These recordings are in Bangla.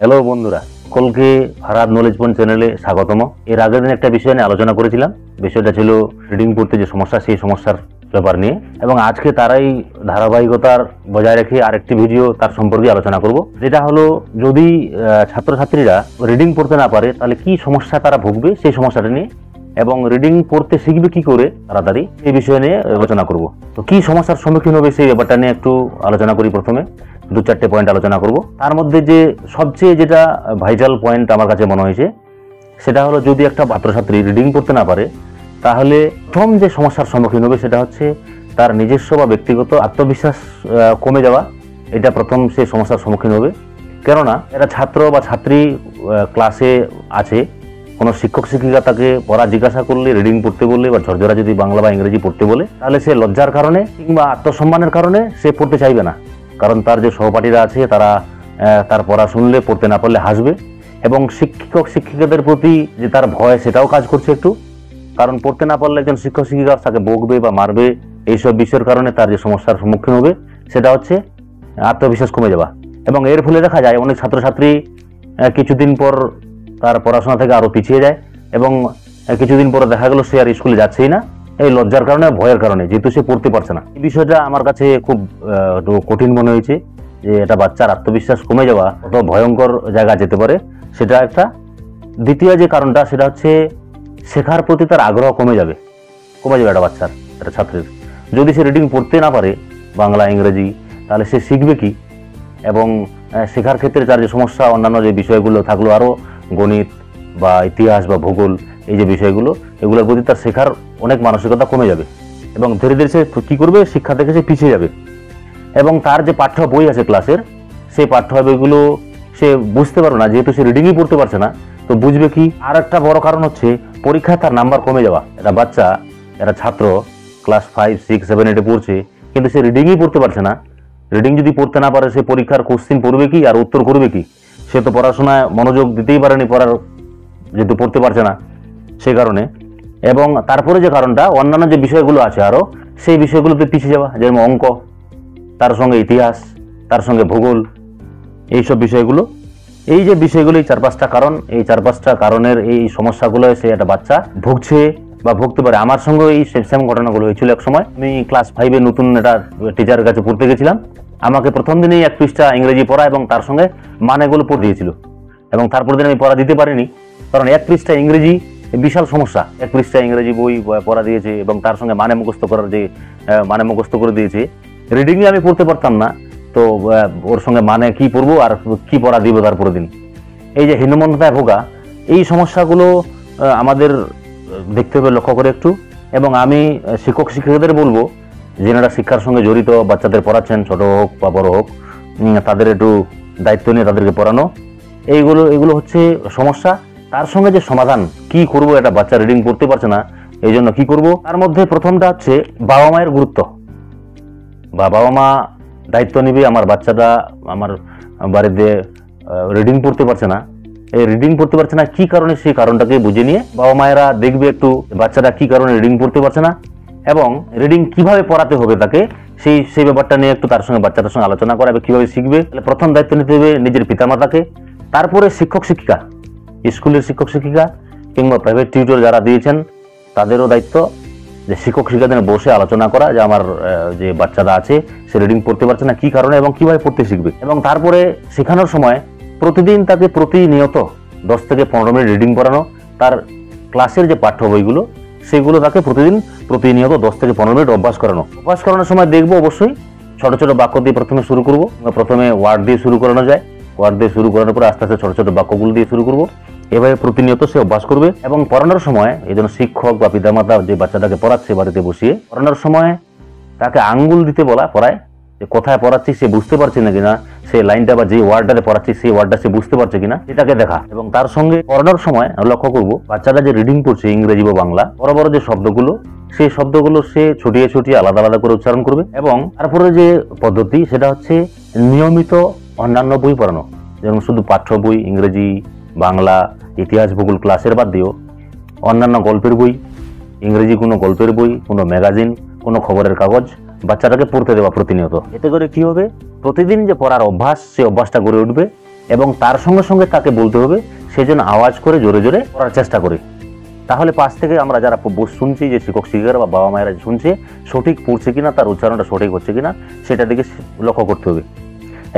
হ্যালো বন্ধুরা, সকলকে ফারহাদ নলেজ পয়েন্ট চ্যানেলে স্বাগতম। এর আগের দিন একটা বিষয় নিয়ে আলোচনা করেছিলাম। বিষয়টা ছিল রিডিং পড়তে যে সমস্যা, সেই সমস্যার ব্যাপার নিয়ে, এবং আজকে তারাই ধারাবাহিকতার বজায় রেখে আরেকটি ভিডিও তার সম্পর্কে আলোচনা করব। যেটা হলো, যদি ছাত্রছাত্রীরা রিডিং পড়তে না পারে তাহলে কি সমস্যা তারা ভুগবে, সেই সমস্যাটা নিয়ে, এবং রিডিং পড়তে শিখবে কি করে তাড়াতাড়ি, এই বিষয় নিয়ে আলোচনা করব। তো কি সমস্যার সম্মুখীন হবে সেই ব্যাপারটা নিয়ে একটু আলোচনা করি। প্রথমে দু চারটে পয়েন্ট আলোচনা করব। তার মধ্যে যে সবচেয়ে যেটা ভাইটাল পয়েন্ট আমার কাছে মনে হয়েছে, সেটা হলো, যদি একটা ছাত্রছাত্রী রিডিং পড়তে না পারে তাহলে প্রথম যে সমস্যার সম্মুখীন হবে সেটা হচ্ছে তার নিজস্ব বা ব্যক্তিগত আত্মবিশ্বাস কমে যাওয়া। এটা প্রথম সে সমস্যার সম্মুখীন হবে। কেননা এরা ছাত্র বা ছাত্রী ক্লাসে আছে, কোনো শিক্ষক শিক্ষিকা তাকে পড়া জিজ্ঞাসা করলে, রিডিং পড়তে বললে, বা ঝরঝরা যদি বাংলা বা ইংরেজি পড়তে বলে, তাহলে সে লজ্জার কারণে কিংবা আত্মসম্মানের কারণে সে পড়তে চাইবে না। কারণ তার যে সহপাঠীরা আছে তারা তার পড়া শুনলে, পড়তে না পারলে হাসবে, এবং শিক্ষক শিক্ষিকাদের প্রতি যে তার ভয়, সেটাও কাজ করছে একটু। কারণ পড়তে না পারলে একজন শিক্ষক শিক্ষিকা তাকে বকবে বা মারবে, এইসব বিষয়ের কারণে তার যে সমস্যার সম্মুখীন হবে সেটা হচ্ছে আত্মবিশ্বাস কমে যাওয়া। এবং এর ফলে দেখা যায় অনেক ছাত্রছাত্রী কিছুদিন পর তার পড়াশোনা থেকে আরো পিছিয়ে যায়, এবং কিছুদিন পরে দেখা গেল সে আর স্কুলে যাচ্ছেই না, এই লজ্জার কারণে, ভয়ের কারণে, যেহেতু সে পড়তে পারছে না। এই বিষয়টা আমার কাছে খুব কঠিন মনে হয়েছে, যে এটা বাচ্চার আত্মবিশ্বাস কমে যাওয়া কত ভয়ঙ্কর জায়গা যেতে পারে, সেটা একটা। দ্বিতীয় যে কারণটা, সেটা হচ্ছে শেখার প্রতি তার আগ্রহ কমে যাবে একটা বাচ্চার, একটা ছাত্রের। যদি সে রিডিং পড়তে না পারে, বাংলা ইংরেজি, তাহলে সে শিখবে কি? এবং শেখার ক্ষেত্রে তার যে সমস্যা, অন্যান্য যে বিষয়গুলো থাকলো, আরও গণিত বা ইতিহাস বা ভূগোল, এই যে বিষয়গুলো, এগুলোর প্রতি তার শেখার অনেক মানসিকতা কমে যাবে, এবং ধীরে ধীরে সে কী করবে, শিক্ষা থেকে সে পিছিয়ে যাবে। এবং তার যে পাঠ্য বই আছে ক্লাসের, সেই পাঠ্য বইগুলো সে বুঝতে পারবে না, যেহেতু সে রিডিংই পড়তে পারছে না, তো বুঝবে কি? আর একটা বড় কারণ হচ্ছে পরীক্ষায় তার নাম্বার কমে যাওয়া। একটা বাচ্চা, একটা ছাত্র ক্লাস 5, 6, 7, 8 পড়ছে, কিন্তু সে রিডিংই পড়তে পারছে না। রিডিং যদি পড়তে না পারে, সে পরীক্ষার কোশ্চিন পড়বে কি আর উত্তর করবে কি? সে তো পড়াশোনায় মনোযোগ দিতেই পারেনি, যেহেতু পড়তে পারছে না, সে কারণে। এবং তারপরে যে কারণটা, অন্যান্য যে বিষয়গুলো আছে আরও, সেই বিষয়গুলোতে পিছিয়ে যাওয়া, যেমন অঙ্ক, তার সঙ্গে ইতিহাস, তার সঙ্গে ভূগোল, এইসব বিষয়গুলো। এই যে বিষয়গুলো, এই 4-5টা কারণ, এই 4-5টা কারণের এই সমস্যাগুলো সে একটা বাচ্চা ভুগছে বা ভুগতে পারে। আমার সঙ্গে এই সেম ঘটনাগুলো হয়েছিল এক সময়। আমি ক্লাস 5-এ নতুন একটা টিচারের কাছে পড়তে গেছিলাম। আমাকে প্রথম দিনেই 1 পৃষ্ঠা ইংরেজি পড়া এবং তার সঙ্গে মানেগুলো পড়ে দিয়েছিল, এবং তারপর দিন আমি পড়া দিতে পারিনি, কারণ 1 পৃষ্ঠা ইংরেজি বিশাল সমস্যা। 1 পৃষ্ঠা ইংরেজি বই পড়া দিয়েছে এবং তার সঙ্গে মানে মুখস্থ করার যে মানে মুখস্থ করে দিয়েছে। রিডিংয়ে আমি পড়তে পারতাম না, তো ওর সঙ্গে মানে কি পড়বো আর কি পড়া দিব তারপরের দিন। এই যে হীনমন্যতায় ভোগা, এই সমস্যাগুলো আমাদের দেখতে হবে, লক্ষ্য করে একটু। এবং আমি শিক্ষক শিক্ষিকাদের বলবো, যেনারা শিক্ষার সঙ্গে জড়িত, বাচ্চাদের পড়াচ্ছেন, ছোট হোক বা বড় হোক, তাদের একটু দায়িত্ব নিয়ে তাদেরকে পড়ানো। এগুলো হচ্ছে সমস্যা। তার সঙ্গে যে সমাধান, কি করব, একটা বাচ্চা রিডিং পড়তে পারছে না, এই জন্য কি করব? তার মধ্যে প্রথমটা হচ্ছে বাবা মায়ের গুরুত্ব। বাবা মা দায়িত্ব নিবে, আমার বাচ্চাটা আমার বাড়িতে রিডিং পড়তে পারছে না, এই রিডিং পড়তে পারছে না কি কারণে, সেই কারণটাকে বুঝে নিয়ে বাবা মায়েরা দেখবে একটু বাচ্চাটা কি কারণে রিডিং পড়তে পারছে না, এবং রিডিং কিভাবে পড়াতে হবে তাকে, সেই ব্যাপারটা নিয়ে একটু তার সঙ্গে, বাচ্চাটার সঙ্গে আলোচনা করা, কিভাবে শিখবে। তাহলে প্রথম দায়িত্ব নিতে হবে নিজের পিতামাতাকে। তারপরে শিক্ষক শিক্ষিকা, স্কুলের শিক্ষক শিক্ষিকা কিংবা প্রাইভেট টিউটর যারা দিয়েছেন, তাদেরও দায়িত্ব যে শিক্ষক শিক্ষকদের বসে আলোচনা করা, যে আমার যে বাচ্চাটা আছে সে রিডিং পড়তে পারছে না, কি কারণে এবং কিভাবে পড়তে শিখবে। এবং তারপরে শেখানোর সময় প্রতিদিন তাকে প্রতিনিয়ত 10 থেকে 15 মিনিট রিডিং পড়ানো। তার ক্লাসের যে পাঠ্য বইগুলো, সেগুলো তাকে প্রতিনিয়ত 10 থেকে 15 মিনিট অভ্যাস করানোর সময় দেখবো, অবশ্যই ছোট ছোট বাক্য দিয়ে প্রথমে শুরু করব। প্রথমে ওয়ার্ড দিয়ে শুরু করানো যায়, ওয়ার্ড দিয়ে শুরু করানোর পরে আস্তে আস্তে ছোট ছোট বাক্যগুলো দিয়ে শুরু করব। এভাবে প্রতিনিয়ত সে অভ্যাস করবে। এবং পড়ানোর সময় এই জন্য শিক্ষক বা পিতামাতা যে বাচ্চাটাকে পড়াচ্ছে বাড়িতে বসিয়ে, পড়ানোর সময় তাকে আঙ্গুল দিতে বলা, পড়ায় যে কোথায় পড়াচ্ছি সে বুঝতে পারছে না কিনা, সেই লাইনটা বা যে ওয়ার্ডটাতে পড়াচ্ছি সেই ওয়ার্ডটা সে বুঝতে পারছে কিনা, এটাকে দেখা। এবং তার সঙ্গে পড়ানোর সময় লক্ষ্য করব, বাচ্চাটা যে রিডিং করছে ইংরেজি বা বাংলা, বড় বড় যে শব্দগুলো, সেই শব্দগুলো সে ছুটিয়ে ছুটিয়ে আলাদা আলাদা করে উচ্চারণ করবে। এবং তারপরে যে পদ্ধতি, সেটা হচ্ছে নিয়মিত অন্যান্য বই পড়ানো, যেমন শুধু পাঠ্য বই, ইংরেজি, বাংলা, ইতিহাস, ভূগোল ক্লাসের বাদ দিয়েও অন্যান্য গল্পের বই, ইংরেজি কোনো গল্পের বই, কোনো ম্যাগাজিন, কোনো খবরের কাগজ বাচ্চাটাকে পড়তে দেওয়া প্রতিনিয়ত। এতে করে কি হবে, প্রতিদিন যে পড়ার অভ্যাস, সেই অভ্যাসটা গড়ে উঠবে। এবং তার সঙ্গে সঙ্গে তাকে বলতে হবে সে যেন আওয়াজ করে জোরে জোরে পড়ার চেষ্টা করে। তাহলে পাশ থেকে আমরা যারা শুনছি, যে শিক্ষক শিক্ষিকারা বা বাবা মায়েরা শুনছে, সঠিক পড়ছে কিনা, তার উচ্চারণটা সঠিক হচ্ছে কিনা সেটা দিকে লক্ষ্য করতে হবে।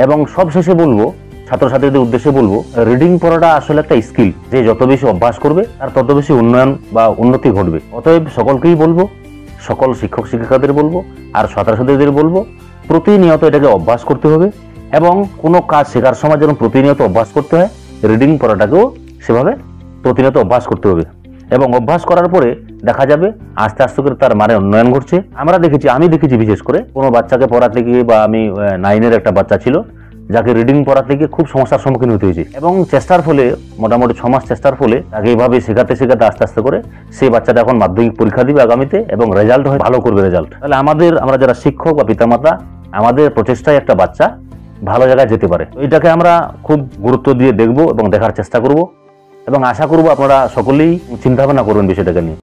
এবং সবশেষে বলবো, ছাত্রছাত্রীদের উদ্দেশ্যে বলবো, রিডিং পড়াটা আসলে একটা স্কিল, যে যত বেশি অভ্যাস করবে তার তত বেশি উন্নয়ন বা উন্নতি ঘটবে। অতএব সকলকেই বলবো, সকল শিক্ষক শিক্ষিকাদের বলবো আর ছাত্রছাত্রীদের বলবো, প্রতিনিয়ত এটাকে অভ্যাস করতে হবে এবং কোনো কাজ শেখার সময় যেন প্রতিনিয়ত অভ্যাস করতে হয়, রিডিং পড়াটাকেও সেভাবে প্রতিনিয়ত অভ্যাস করতে হবে। এবং অভ্যাস করার পরে দেখা যাবে আস্তে আস্তে করে তার মানে উন্নয়ন ঘটছে। আমি দেখেছি বিশেষ করে কোনো বাচ্চাকে পড়াতে গিয়ে, বা আমি 9-এর একটা বাচ্চা ছিল যাকে রিডিং পড়াতে গিয়ে খুব সমস্যার সম্মুখীন হতে হয়েছে, এবং চেষ্টার ফলে, মোটামুটি 6 মাস চেষ্টার ফলে তাকে এইভাবে শেখাতে শেখাতে আস্তে আস্তে করে সেই বাচ্চাটা এখন মাধ্যমিক পরীক্ষা দিবে আগামীতে, এবং রেজাল্ট হয় ভালো করবে রেজাল্ট। তাহলে আমরা যারা শিক্ষক বা পিতামাতা, আমাদের প্রচেষ্টায় একটা বাচ্চা ভালো জায়গায় যেতে পারে। এটাকে আমরা খুব গুরুত্ব দিয়ে দেখব এবং দেখার চেষ্টা করব, এবং আশা করব আপনারা সকলেই চিন্তা ভাবনা করবেন বিষয়টাকে নিয়ে।